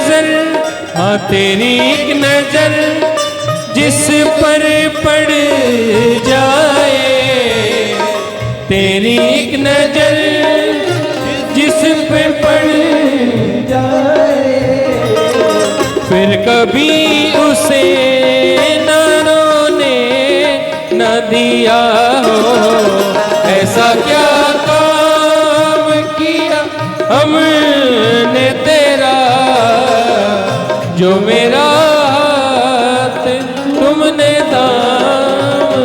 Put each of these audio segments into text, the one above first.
नजर, हाँ तेरी एक नजर जिस पर पड़ जाए, तेरी एक नजर जिस पे पड़ जाए, फिर कभी उसे न रोने न दिया हो। ऐसा क्या काम किया हमने तेरा, जो मेरा हाथ तुमने थाम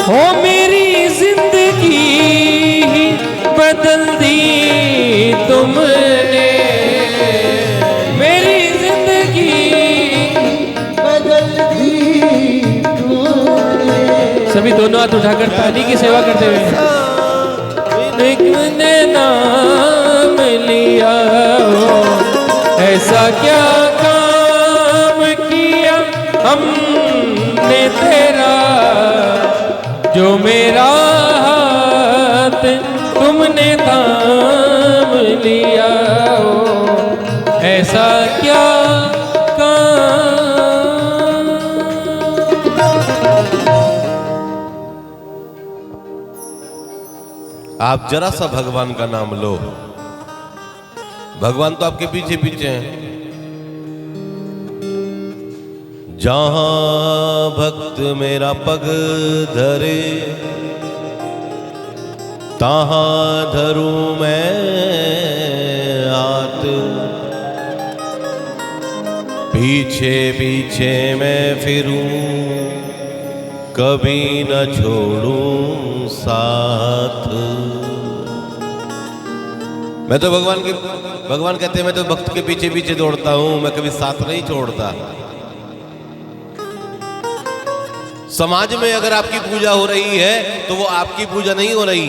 हो। मेरी जिंदगी ही बदल दी तुमने, मेरी जिंदगी बदल दी तुमने। सभी दोनों हाथ उठाकर पानी की सेवा करते हुए, एक ने नाम लिया हो। ऐसा क्या काम किया हमने तेरा, जो मेरा हाथ तुमने थाम लिया हो। ऐसा क्या काम। आप जरा सा भगवान का नाम लो, भगवान तो आपके पीछे पीछे हैं। जहां भक्त मेरा पग धरे, तहां धरूं मैं हाथ, पीछे पीछे मैं फिरूं, कभी न छोड़ूं साथ। मैं तो भगवान कहते हैं मैं तो भक्त के पीछे पीछे दौड़ता हूं, मैं कभी साथ नहीं छोड़ता। समाज में अगर आपकी पूजा हो रही है तो वो आपकी पूजा नहीं हो रही,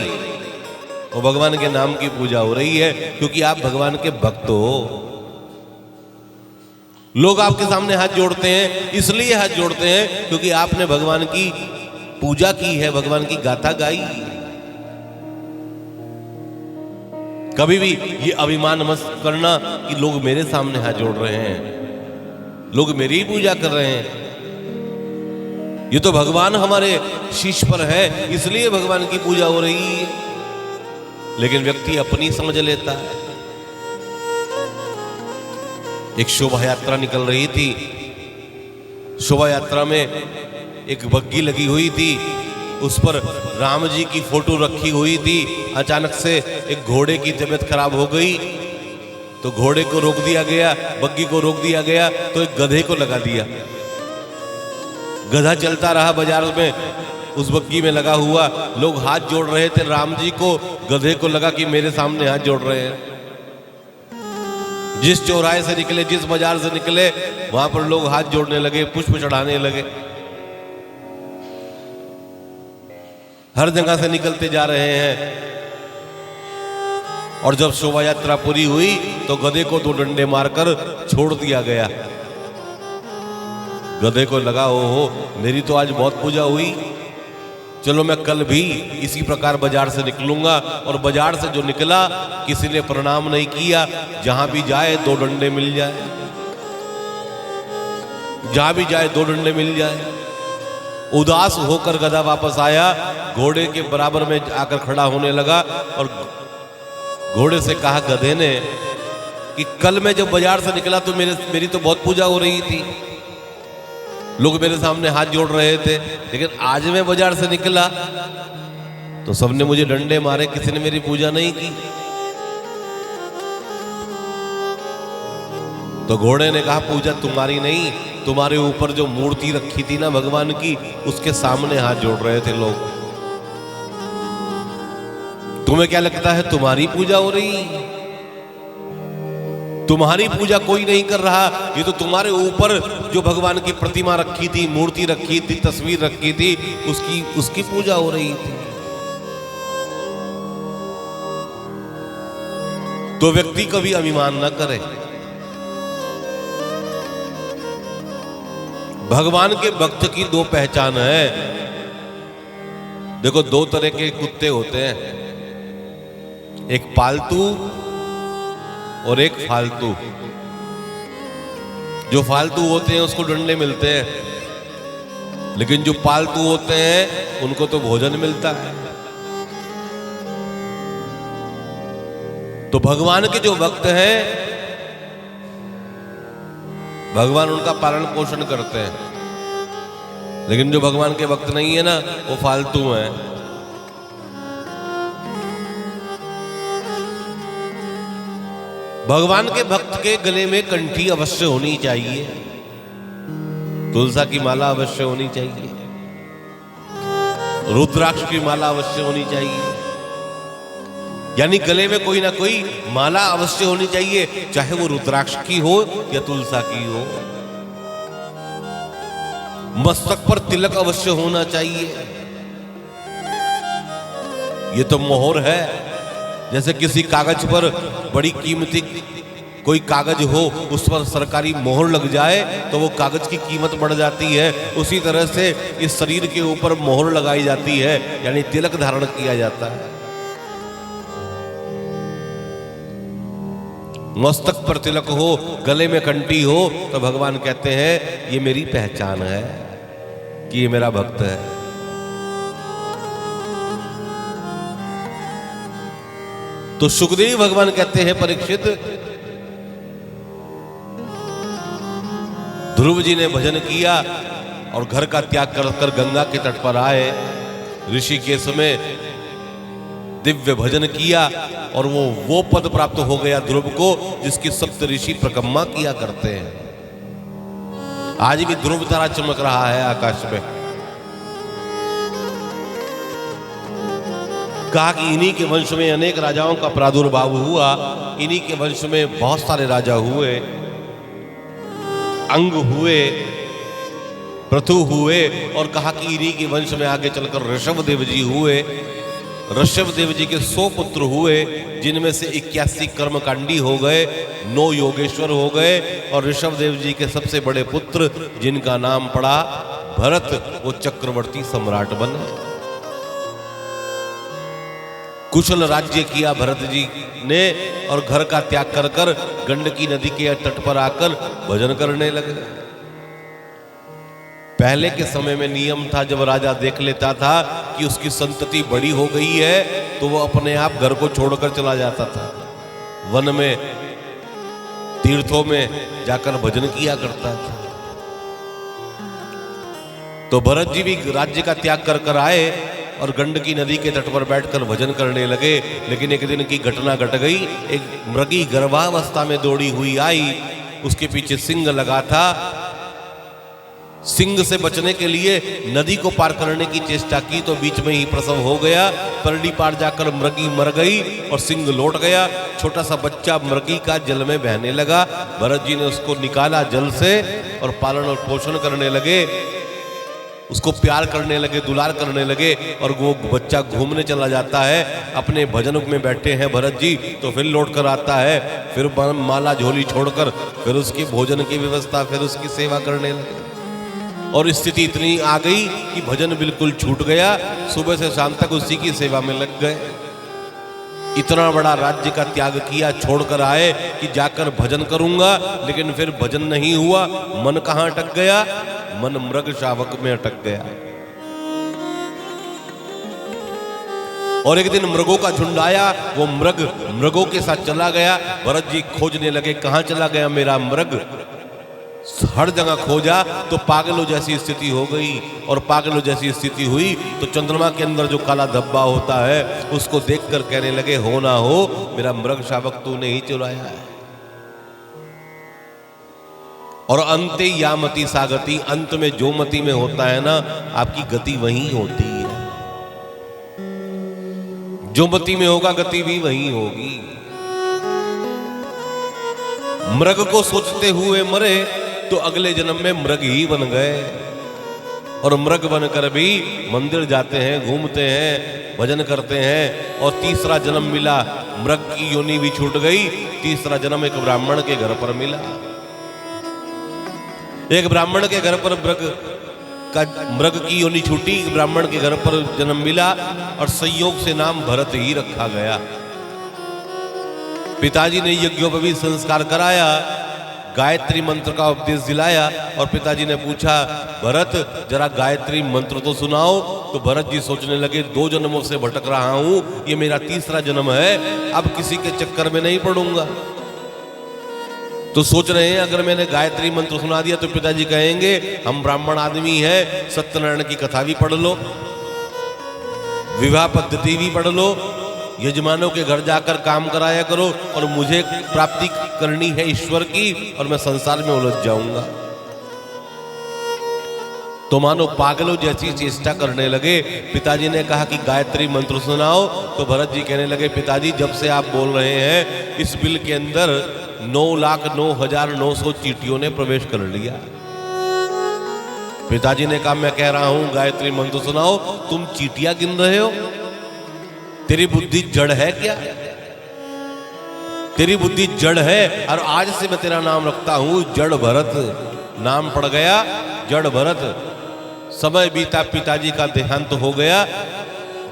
वो भगवान के नाम की पूजा हो रही है, क्योंकि आप भगवान के भक्त हो। लोग आपके सामने हाथ जोड़ते हैं, इसलिए हाथ जोड़ते हैं क्योंकि आपने भगवान की पूजा की है, भगवान की गाथा गाई। कभी भी ये अभिमान मत करना कि लोग मेरे सामने हाथ जोड़ रहे हैं, लोग मेरी ही पूजा कर रहे हैं। ये तो भगवान हमारे शीश पर है, इसलिए भगवान की पूजा हो रही है। लेकिन व्यक्ति अपनी समझ लेता है। एक शोभा यात्रा निकल रही थी, शोभा यात्रा में एक बग्गी लगी हुई थी, उस पर राम जी की फोटो रखी हुई थी। अचानक से एक घोड़े की तबीयत खराब हो गई, तो घोड़े को रोक दिया गया, बग्गी को रोक दिया गया, तो एक गधे को लगा दिया। गधा चलता रहा बाजार में, उस बग्गी में लगा हुआ। लोग हाथ जोड़ रहे थे राम जी को, गधे को लगा कि मेरे सामने हाथ जोड़ रहे हैं। जिस चौराहे से निकले, जिस बाजार से निकले, वहां पर लोग हाथ जोड़ने लगे, पुष्प चढ़ाने लगे। हर जगह से निकलते जा रहे हैं। और जब शोभा यात्रा पूरी हुई तो गधे को 2 डंडे मारकर छोड़ दिया गया। गधे को लगा ओहो मेरी तो आज बहुत पूजा हुई, चलो मैं कल भी इसी प्रकार बाजार से निकलूंगा। और बाजार से जो निकला, किसी ने प्रणाम नहीं किया। जहां भी जाए 2 डंडे मिल जाए, जहां भी जाए 2 डंडे मिल जाए। उदास होकर गधा वापस आया, घोड़े के बराबर में आकर खड़ा होने लगा और घोड़े से कहा गधे ने कि कल मैं जब बाजार से निकला तो मेरी तो बहुत पूजा हो रही थी, लोग मेरे सामने हाथ जोड़ रहे थे, लेकिन आज मैं बाजार से निकला तो सबने मुझे डंडे मारे, किसी ने मेरी पूजा नहीं की। तो घोड़े ने कहा पूजा तुम्हारी नहीं, तुम्हारे ऊपर जो मूर्ति रखी थी ना भगवान की, उसके सामने हाथ जोड़ रहे थे लोग। तुम्हें क्या लगता है तुम्हारी पूजा हो रही? तुम्हारी पूजा कोई नहीं कर रहा, ये तो तुम्हारे ऊपर जो भगवान की प्रतिमा रखी थी, मूर्ति रखी थी, तस्वीर रखी थी, उसकी पूजा हो रही थी। तो व्यक्ति कभी अभिमान न करे। भगवान के भक्त की 2 पहचान है। देखो 2 तरह के कुत्ते होते हैं, एक पालतू और एक फालतू। जो फालतू होते हैं उसको डंडे मिलते हैं, लेकिन जो पालतू होते हैं उनको तो भोजन मिलता है। तो भगवान के जो भक्त हैं, भगवान उनका पालन पोषण करते हैं, लेकिन जो भगवान के भक्त नहीं है ना, वो फालतू हैं। भगवान के भक्त के गले में कंठी अवश्य होनी चाहिए, तुलसा की माला अवश्य होनी चाहिए, रुद्राक्ष की माला अवश्य होनी चाहिए, यानी गले में कोई ना कोई माला अवश्य होनी चाहिए, चाहे वो रुद्राक्ष की हो या तुलसा की हो। मस्तक पर तिलक अवश्य होना चाहिए। ये तो मोहर है। जैसे किसी कागज पर बड़ी कीमती कोई कागज हो, उस पर सरकारी मोहर लग जाए तो वो कागज की कीमत बढ़ जाती है। उसी तरह से इस शरीर के ऊपर मोहर लगाई जाती है, यानी तिलक धारण किया जाता है। मस्तक पर तिलक हो, गले में कंठी हो, तो भगवान कहते हैं ये मेरी पहचान है कि ये मेरा भक्त है। तो सुखदेव भगवान कहते हैं, परीक्षित, ध्रुव जी ने भजन किया और घर का त्याग कर गंगा के तट पर आए। ऋषिकेश में दिव्य भजन किया और वो पद प्राप्त हो गया ध्रुव को, जिसकी सप्त ऋषि प्रकम्मा किया करते हैं। आज भी ध्रुव तारा चमक रहा है आकाश में। कहा कि इन्हीं के वंश में अनेक राजाओं का प्रादुर्भाव हुआ, इन्हीं के वंश में बहुत सारे राजा हुए, अंग हुए, पृथु हुए, और कहा कि इन्हीं के वंश में आगे चलकर ऋषभ देव जी हुए। ऋषभ देव जी के 100 पुत्र हुए, जिनमें से 81 कर्मकांडी हो गए, 9 योगेश्वर हो गए, और ऋषभ देव जी के सबसे बड़े पुत्र जिनका नाम पड़ा भरत, वो चक्रवर्ती सम्राट बने। कुशल राज्य किया भरत जी ने, और घर का त्याग कर कर गंडकी नदी के तट पर आकर भजन करने लगे। पहले के समय में नियम था, जब राजा देख लेता था कि उसकी संतति बड़ी हो गई है, तो वो अपने आप घर को छोड़कर चला जाता था, वन में, तीर्थों में जाकर भजन किया करता था। तो भरत जी भी राज्य का त्याग कर कर आए और गंडकी नदी के तट पर बैठकर भजन करने लगे। लेकिन एक दिन की घटना घट गई। एक मृगी गर्भावस्था में दौड़ी हुई आई, उसके पीछे सिंह लगा था। सिंह से बचने के लिए नदी को पार करने की चेष्टा की तो बीच में ही प्रसव हो गया। परडी पार जाकर मृगी मर गई और सिंह लौट गया। छोटा सा बच्चा मृगी का जल में बहने लगा। भरत जी ने उसको निकाला जल से और पालन और पोषण करने लगे, उसको प्यार करने लगे, दुलार करने लगे। और वो बच्चा घूमने चला जाता है, अपने भजन में बैठे हैं भरत जी, तो फिर लौट कर आता है, फिर माला झोली छोड़कर फिर उसकी भोजन की व्यवस्था, फिर उसकी सेवा करने लगे। और स्थिति इतनी आ गई कि भजन बिल्कुल छूट गया। सुबह से शाम तक उसी की सेवा में लग गए। इतना बड़ा राज्य का त्याग किया, छोड़कर आए कि जाकर भजन करूंगा, लेकिन फिर भजन नहीं हुआ। मन कहां अटक गया? मन मृग शावक में अटक गया। और एक दिन मृगों का झुंड आया, वो मृगों के साथ चला गया। भरत जी खोजने लगे, कहां चला गया मेरा मृग? हर जगह खोजा तो पागलों जैसी स्थिति हो गई। और पागलों जैसी स्थिति हुई तो चंद्रमा के अंदर जो काला धब्बा होता है उसको देखकर कहने लगे, हो ना हो मेरा मृग शावक तूने ही चुराया है। और अंते यामति सागति, अंत में जो मति में होता है ना, आपकी गति वहीं होती है। जो मति में होगा गति भी वहीं होगी। मृग को सोचते हुए मरे तो अगले जन्म में मृग ही बन गए। और मृग बनकर भी मंदिर जाते हैं, घूमते हैं, भजन करते हैं। और तीसरा जन्म मिला, मृग की योनि भी छूट गई। तीसरा जन्म एक ब्राह्मण के घर पर मिला। एक ब्राह्मण के घर पर मृग की योनि छूटी, ब्राह्मण के घर पर जन्म मिला और संयोग से नाम भरत ही रखा गया। पिताजी ने यज्ञोपवीत संस्कार कराया, गायत्री मंत्र का उपदेश दिलाया और पिताजी ने पूछा, भरत जरा गायत्री मंत्र तो सुनाओ। तो भरत जी सोचने लगे, 2 जन्मों से भटक रहा हूं, ये मेरा 3रा जन्म है, अब किसी के चक्कर में नहीं पड़ूंगा। तो सोच रहे हैं अगर मैंने गायत्री मंत्र सुना दिया तो पिताजी कहेंगे हम ब्राह्मण आदमी हैं, सत्यनारायण की कथा भी पढ़ लो, विवाह पद्धति भी पढ़ लो, यजमानों के घर जाकर काम कराया करो, और मुझे प्राप्ति करनी है ईश्वर की और मैं संसार में उलझ जाऊंगा। तो मानो पागलों जैसी चेष्टा करने लगे। पिताजी ने कहा कि गायत्री मंत्र सुनाओ। तो भरत जी कहने लगे, पिताजी जब से आप बोल रहे हैं इस बिल के अंदर 9,09,900 चींटियों ने प्रवेश कर लिया। पिताजी ने कहा, मैं कह रहा हूं गायत्री मंत्र सुनाओ, तुम चींटियां गिन रहे हो? तेरी बुद्धि जड़ है क्या? तेरी बुद्धि जड़ है, और आज से मैं तेरा नाम रखता हूं जड़ भरत। नाम पड़ गया जड़ भरत। समय बीता, पिताजी का देहांत हो गया।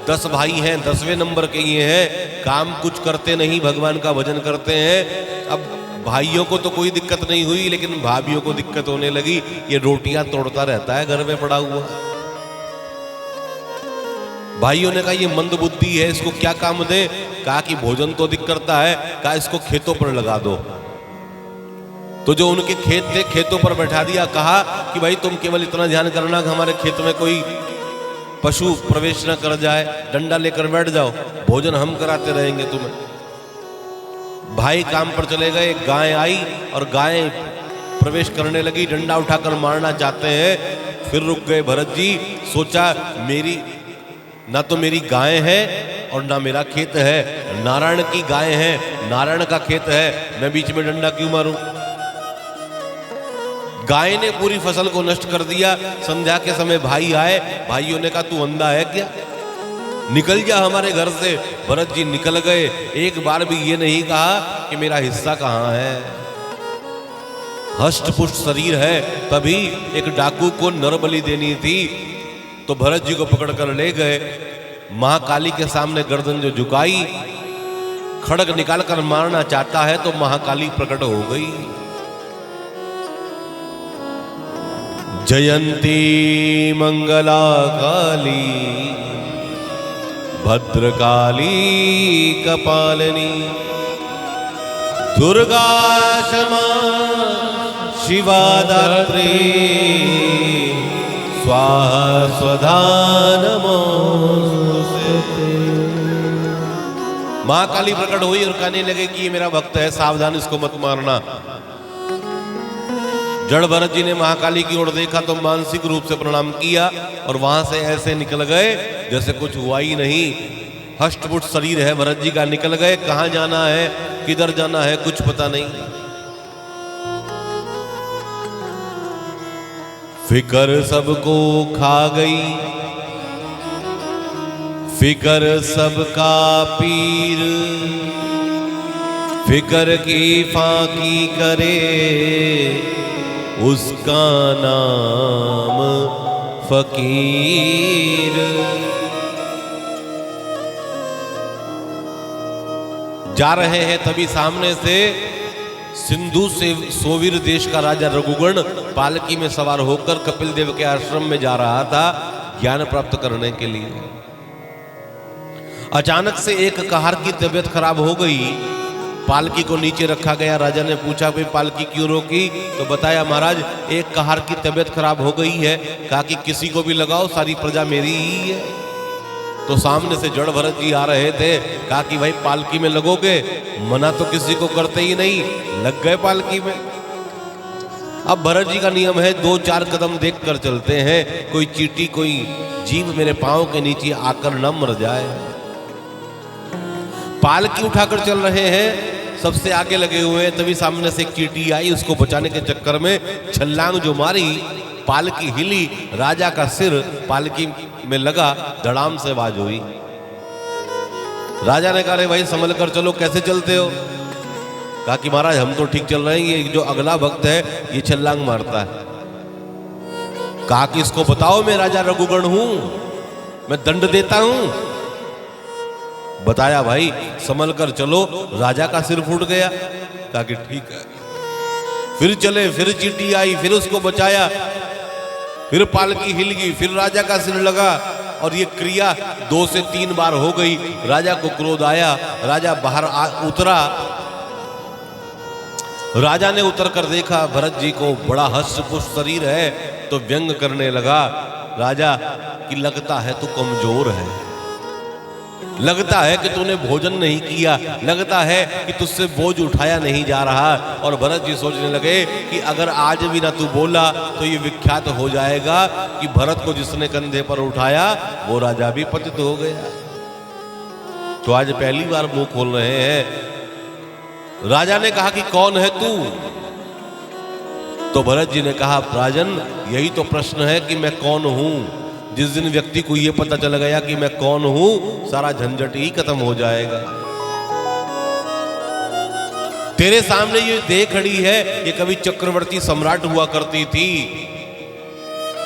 10 भाई हैं, 10वें नंबर के ये हैं, काम कुछ करते नहीं, भगवान का भजन करते हैं। अब भाइयों को तो कोई दिक्कत नहीं हुई, लेकिन भाभियों को दिक्कत होने लगी। ये रोटियां तोड़ता रहता है घर में पड़ा हुआ। भाइयों ने कहा ये मंद बुद्धि है, इसको क्या काम दे? कहा कि भोजन तो अधिक करता है, कहा इसको खेतों पर लगा दो। तो जो उनके खेत थे खेतों पर बैठा दिया। कहा कि भाई तुम केवल इतना ध्यान करना कि हमारे खेत में कोई पशु प्रवेश न कर जाए, डंडा लेकर बैठ जाओ, भोजन हम कराते रहेंगे तुम्हें। भाई काम पर चले गए, गाय आई और गाय प्रवेश करने लगी, डंडा उठाकर मारना चाहते हैं। फिर रुक गए भरत जी। सोचा मेरी ना तो मेरी गाय है और ना मेरा खेत है, नारायण की गाय है, नारायण का खेत है, मैं बीच में डंडा क्यों मारूं? गाय ने पूरी फसल को नष्ट कर दिया। संध्या के समय भाई आए, भाइयों ने कहा तू अंधा है क्या, निकल जा हमारे घर से। भरत जी निकल गए, एक बार भी ये नहीं कहा कि मेरा हिस्सा कहां है। हष्ट पुष्ट शरीर है, तभी एक डाकू को नरबलि देनी थी, तो भरत जी को पकड़कर ले गए। महाकाली के सामने गर्दन जो झुकाई, खड़ग निकालकर मारना चाहता है तो महाकाली प्रकट हो गई। जयंती मंगला काली भद्रकाली कपालिनी दुर्गा क्षमा शिवा दात्री स्वाहा स्वधा नमोस्तुते। महाकाली प्रकट हुई और कहने लगे कि ये मेरा भक्त है, सावधान, इसको मत मारना। जड़ भरत जी ने महाकाली की ओर देखा तो मानसिक रूप से प्रणाम किया और वहां से ऐसे निकल गए जैसे कुछ हुआ ही नहीं। हष्टपुष्ट शरीर है भरत जी का, निकल गए। कहां जाना है, किधर जाना है, कुछ पता नहीं। फिकर सबको खा गई, फिकर सबका पीर, फिकर की फाकी करे उसका नाम फकीर। जा रहे हैं तभी सामने से सिंधु से सोवीर देश का राजा रघुगण पालकी में सवार होकर कपिल देव के आश्रम में जा रहा था ज्ञान प्राप्त करने के लिए। अचानक से एक कहार की तबीयत खराब हो गई, पालकी को नीचे रखा गया। राजा ने पूछा भाई पालकी क्यों रोकी, तो बताया महाराज एक कहार की तबीयत खराब हो गई है। कहा कि किसी को भी लगाओ, सारी प्रजा मेरी ही है। तो सामने से जड़ भरत जी आ रहे थे। कहा कि भाई पालकी में लगोगे, मना तो किसी को करते ही नहीं, लग गए पालकी में। अब भरत जी का नियम है 2-4 कदम देख कर चलते हैं, कोई चींटी कोई जीव मेरे पांव के नीचे आकर न मर जाए। पालकी उठाकर चल रहे हैं, सबसे आगे लगे हुए हैं, तभी सामने से एक चींटी आई। उसको बचाने के चक्कर में छलांग जो मारी, पालकी हिली, राजा का सिर पालकी में लगा, धड़ाम से आवाज हुई। राजा ने कहा रे भाई संभल कर चलो, कैसे चलते हो? कहा कि महाराज हम तो ठीक चल रहे हैं, ये जो अगला भक्त है ये छलांग मारता है। कहा कि इसको बताओ मैं राजा रघुगण हूं, मैं दंड देता हूं। बताया भाई संभल कर चलो, राजा का सिर फूट गया। कहा कि ठीक है। फिर चले, फिर चींटी आई, फिर उसको बचाया, फिर पालकी हिल गई, फिर राजा का सिर लगा, और ये क्रिया 2 से 3 बार हो गई। राजा को क्रोध आया, राजा बाहर उतरा। राजा ने उतर कर देखा भरत जी को, बड़ा हष्ट पुष्ट शरीर है, तो व्यंग करने लगा। राजा कि लगता है तू कमजोर है, लगता है कि तूने भोजन नहीं किया, लगता है कि तुझसे बोझ उठाया नहीं जा रहा। और भरत जी सोचने लगे कि अगर आज भी ना तू बोला तो ये विख्यात हो जाएगा कि भरत को जिसने कंधे पर उठाया वो राजा भी पतित हो गया। तो आज पहली बार मुंह खोल रहे हैं। राजा ने कहा कि कौन है तू? तो भरत जी ने कहा राजन, यही तो प्रश्न है कि मैं कौन हूं। जिस दिन व्यक्ति को यह पता चल गया कि मैं कौन हूं, सारा झंझट ही खत्म हो जाएगा। तेरे सामने ये देह खड़ी है, ये कभी चक्रवर्ती सम्राट हुआ करती थी,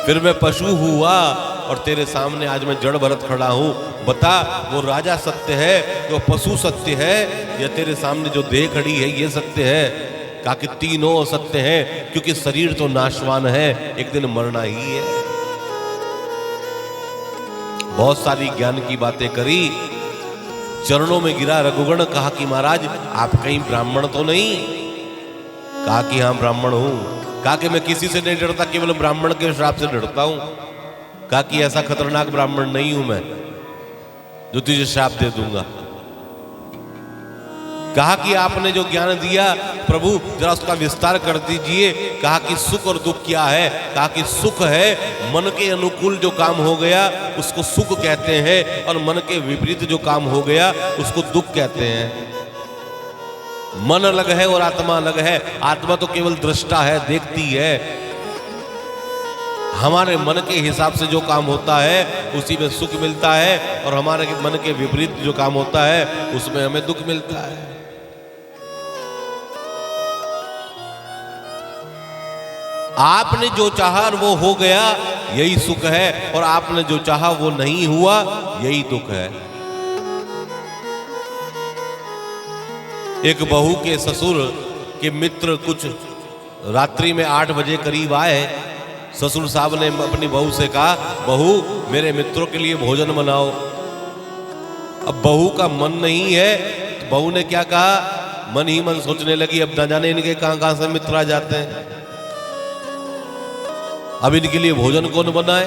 फिर मैं पशु हुआ और तेरे सामने आज मैं जड़ भरत खड़ा हूं। बता वो राजा सत्य है कि वो पशु सत्य है, या तेरे सामने जो देह खड़ी है ये सत्य है? कहा कि तीनों सत्य हैं, क्योंकि शरीर तो नाशवान है, एक दिन मरना ही है। बहुत सारी ज्ञान की बातें करी, चरणों में गिरा रघुगण। कहा कि महाराज आप कहीं ब्राह्मण तो नहीं? कहा कि हाँ ब्राह्मण हूं। कहा कि मैं किसी से नहीं डरता, केवल ब्राह्मण के श्राप से डरता हूं। कहा कि ऐसा खतरनाक ब्राह्मण नहीं हूं मैं जो तुझे श्राप दे दूंगा। कहा कि आपने जो ज्ञान दिया प्रभु जरा उसका विस्तार कर दीजिए। कहा कि सुख और दुख क्या है? कहा कि सुख है मन के अनुकूल जो काम हो गया उसको सुख कहते हैं, और मन के विपरीत जो काम हो गया उसको दुख कहते हैं। मन अलग है और आत्मा अलग है। आत्मा तो केवल दृष्टा है, देखती है। हमारे मन के हिसाब से जो काम होता है उसी में सुख मिलता है, और हमारे मन के विपरीत जो काम होता है उसमें हमें दुख मिलता है। आपने जो चाहा वो हो गया, यही सुख है, और आपने जो चाहा वो नहीं हुआ, यही दुख है। एक बहू के ससुर के मित्र कुछ रात्रि में 8 बजे करीब आए। ससुर साहब ने अपनी बहू से कहा, बहू मेरे मित्रों के लिए भोजन बनाओ। अब बहू का मन नहीं है, तो बहू ने क्या कहा, मन ही मन सोचने लगी अब न जाने इनके कहां कहां से मित्र आ जाते हैं, अब इनके लिए भोजन कौन बनाए,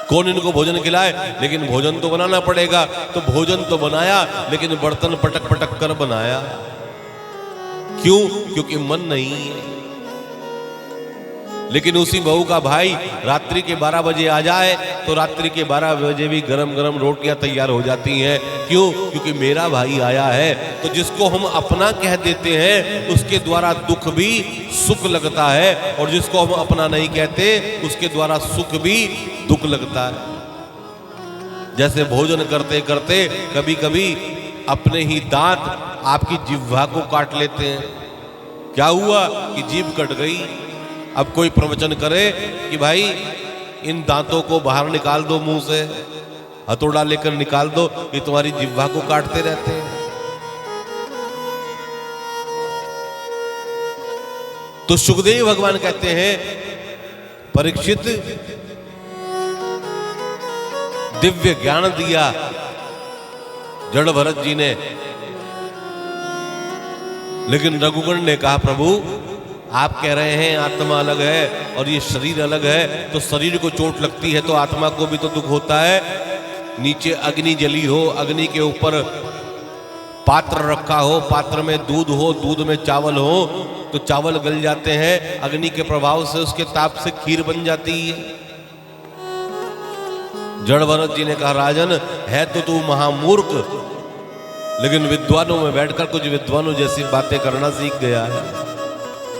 कौन इनको भोजन खिलाए। लेकिन भोजन तो बनाना पड़ेगा। तो भोजन तो बनाया, लेकिन बर्तन पटक पटक कर बनाया। क्यों? क्योंकि मन नहीं है। लेकिन उसी बहू का भाई रात्रि के 12 बजे आ जाए तो रात्रि के 12 बजे भी गरम गरम रोटियां तैयार हो जाती हैं। क्यों? क्योंकि मेरा भाई आया है। तो जिसको हम अपना कह देते हैं उसके द्वारा दुख भी सुख लगता है, और जिसको हम अपना नहीं कहते उसके द्वारा सुख भी दुख लगता है। जैसे भोजन करते करते कभी कभी अपने ही दांत आपकी जिह्वा को काट लेते हैं। क्या हुआ कि जीभ कट गई। अब कोई प्रवचन करे कि भाई इन दांतों को बाहर निकाल दो, मुंह से हथौड़ा लेकर निकाल दो, ये तुम्हारी जिह्वा को काटते रहते हैं। तो सुखदेव भगवान कहते हैं, परीक्षित दिव्य ज्ञान दिया जड़ भरत जी ने, लेकिन रघुगण ने कहा प्रभु आप कह रहे हैं आत्मा अलग है और ये शरीर अलग है, तो शरीर को चोट लगती है तो आत्मा को भी तो दुख होता है। नीचे अग्नि जली हो, अग्नि के ऊपर पात्र रखा हो, पात्र में दूध हो, दूध में चावल हो, तो चावल गल जाते हैं, अग्नि के प्रभाव से उसके ताप से खीर बन जाती है। जड़ भरत जी ने कहा राजन है तो तू महामूर्ख, लेकिन विद्वानों में बैठकर कुछ विद्वानों जैसी बातें करना सीख गया है।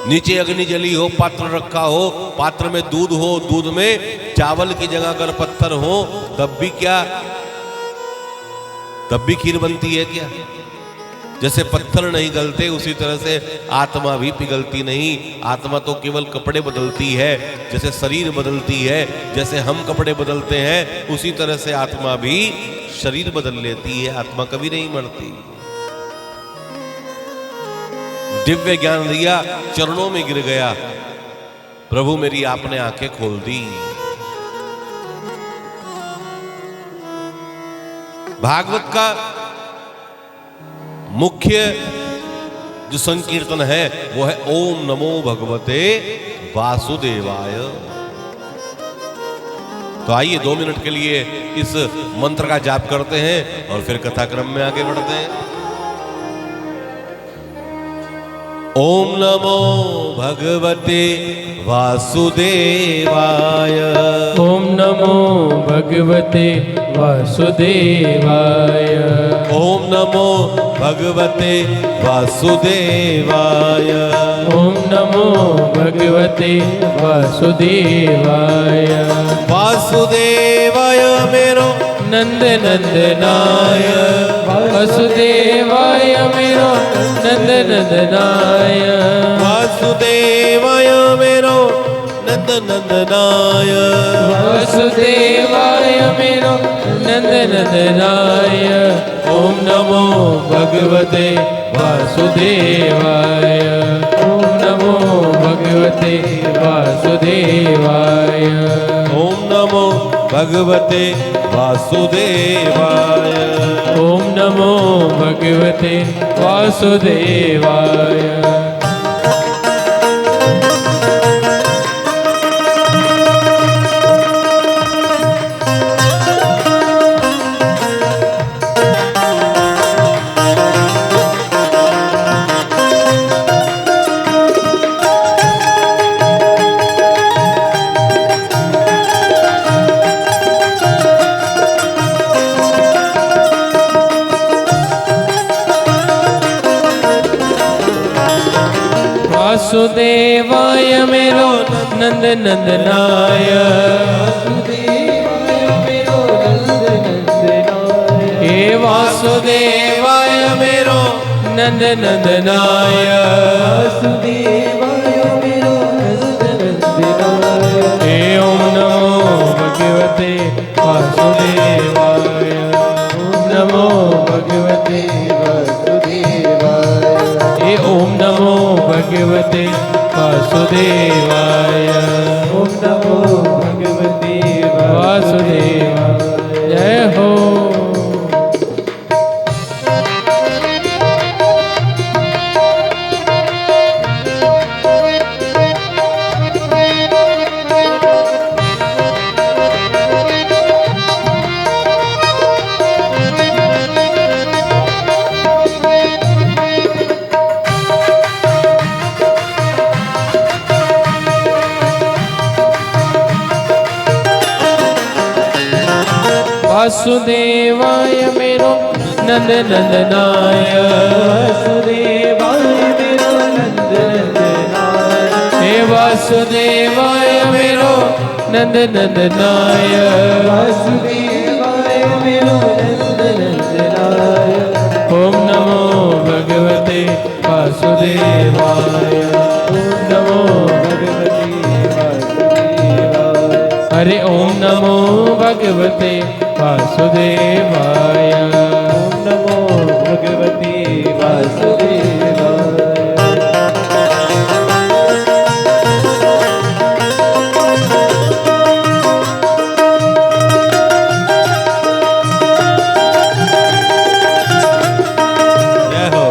नीचे अग्नि जली हो, पात्र रखा हो, पात्र में दूध हो, दूध में चावल की जगह अगर पत्थर हो तब भी क्या, तब भी खीर बनती है क्या? जैसे पत्थर नहीं गलते उसी तरह से आत्मा भी पिघलती नहीं। आत्मा तो केवल कपड़े बदलती है, जैसे शरीर बदलती है, जैसे हम कपड़े बदलते हैं उसी तरह से आत्मा भी शरीर बदल लेती है। आत्मा कभी नहीं मरती। दिव्य ज्ञान दिया, चरणों में गिर गया, प्रभु मेरी आपने आंखें खोल दी। भागवत का मुख्य जो संकीर्तन है वो है ओम नमो भगवते वासुदेवाय। तो आइए 2 मिनट के लिए इस मंत्र का जाप करते हैं और फिर कथाक्रम में आगे बढ़ते हैं। ओम नमो भगवते वासुदेवाय। ओम नमो भगवते वासुदेवाय। ओम नमो भगवते वासुदेवाय। ओम नमो भगवते वासुदेवाय। वासुदेवाय मेरो नंद नंदनाय। वासुदेवाय मेरो नंद नंदनाय। वासुदेवाय मेरो नंद नंदनाय। वासुदेवाय मेरो नंद नंदनाय। ओम नमो भगवते वासुदेवाय। ओम नमो भगवते वासुदेवाय। ओम नमो भगवते वासुदेवाय। ओम नमो भगवते वासुदेवाय। वासुदेवाय मेरो नंद नंदनाय। हे वासुदेवाय मेरो नंद नंदनाय। हे ओम नमो भगवते वासुदेवाय। ओम नमो भगवते वासुदेवाय। हे ओम नमो भगवते वासुदेवाय। ओम नमो भगवते वासुदेवाय। जय हो। वासुदेवाय मेरो नंद नंदनाय। वासुदेवाय मेरो नंद नंदनाय। हे वासुदेवाय मेरो नंद नंदनाय। वासुदेवाय मेरो नंद नंदनाय। ओम नमो भगवते वासुदेवाय। ओम नमो भगवते वासुदेवाय। हरे ओम नमो भगवते वासुदेवाय। ओम नमो भगवते वासुदेवाय। जय हो।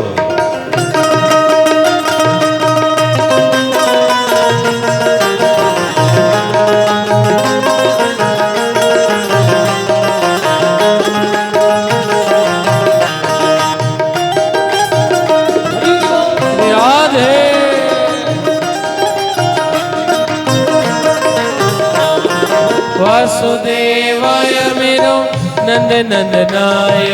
वासुदेवाय मेरो नंद नंदनाय।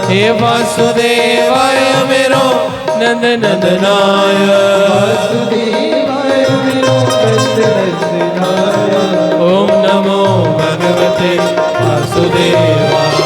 हे वासुदेवाय मेरो नंद नंदनाय। ओम नमो भगवते वासुदेवाय।